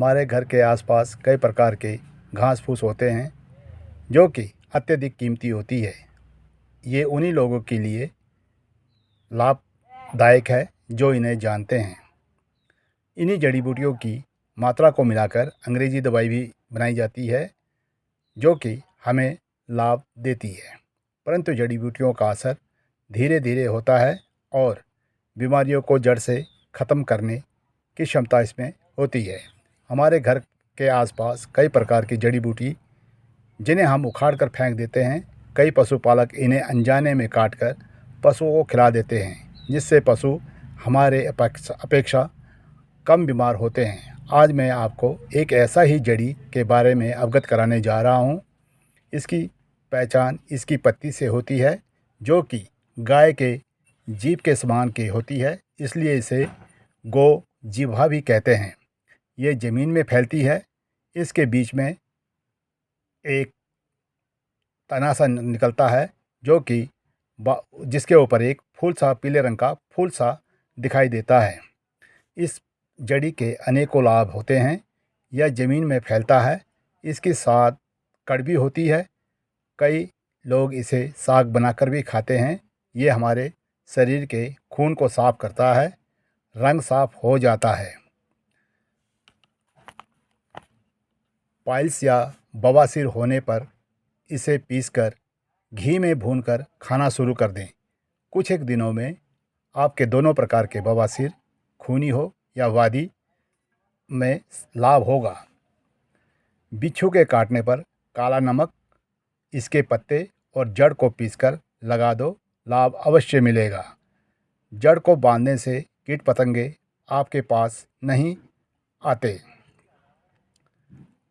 हमारे घर के आसपास कई प्रकार के घास फूस होते हैं जो कि अत्यधिक कीमती होती है। ये उन्हीं लोगों के लिए लाभदायक है जो इन्हें जानते हैं। इन्हीं जड़ी बूटियों की मात्रा को मिलाकर अंग्रेज़ी दवाई भी बनाई जाती है जो कि हमें लाभ देती है। परंतु जड़ी बूटियों का असर धीरे धीरे होता है और बीमारियों को जड़ से ख़त्म करने की क्षमता इसमें होती है। हमारे घर के आसपास कई प्रकार की जड़ी बूटी जिन्हें हम उखाड़ कर फेंक देते हैं। कई पशुपालक इन्हें अनजाने में काट कर पशुओं को खिला देते हैं, जिससे पशु हमारे अपेक्षा कम बीमार होते हैं। आज मैं आपको एक ऐसा ही जड़ी के बारे में अवगत कराने जा रहा हूँ। इसकी पहचान इसकी पत्ती से होती है जो कि गाय के जीभ के समान की होती है, इसलिए इसे गो जीभा भी कहते हैं। ये ज़मीन में फैलती है। इसके बीच में एक तना सा निकलता है जो कि जिसके ऊपर एक फूल सा पीले रंग का फूल सा दिखाई देता है। इस जड़ी के अनेकों लाभ होते हैं। यह ज़मीन में फैलता है। इसकी स्वाद कड़वी होती है। कई लोग इसे साग बनाकर भी खाते हैं। ये हमारे शरीर के खून को साफ़ करता है। रंग साफ हो जाता है। पाइल्स या बवासीर होने पर इसे पीसकर घी में भूनकर खाना शुरू कर दें। कुछ एक दिनों में आपके दोनों प्रकार के बवासीर, खूनी हो या वादी, में लाभ होगा। बिच्छू के काटने पर काला नमक, इसके पत्ते और जड़ को पीसकर लगा दो, लाभ अवश्य मिलेगा। जड़ को बांधने से कीट पतंगे आपके पास नहीं आते।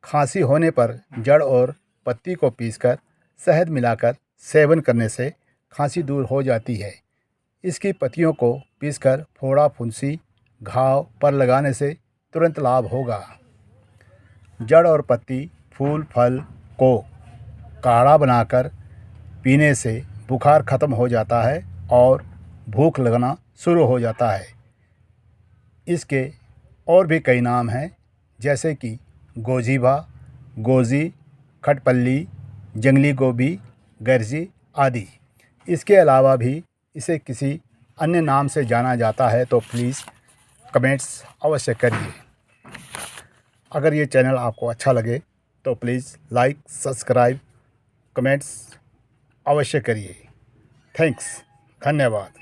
खांसी होने पर जड़ और पत्ती को पीसकर शहद मिलाकर सेवन करने से खांसी दूर हो जाती है। इसकी पत्तियों को पीसकर फोड़ा फुंसी घाव पर लगाने से तुरंत लाभ होगा। जड़ और पत्ती, फूल, फल को काढ़ा बनाकर पीने से बुखार ख़त्म हो जाता है और भूख लगना शुरू हो जाता है। इसके और भी कई नाम हैं, जैसे कि गोजीभा, गोजी, खटपल्ली, जंगली गोभी, गर्जी आदि। इसके अलावा भी इसे किसी अन्य नाम से जाना जाता है तो प्लीज़ कमेंट्स अवश्य करिए। अगर ये चैनल आपको अच्छा लगे तो प्लीज़ लाइक, सब्सक्राइब, कमेंट्स अवश्य करिए। थैंक्स, धन्यवाद।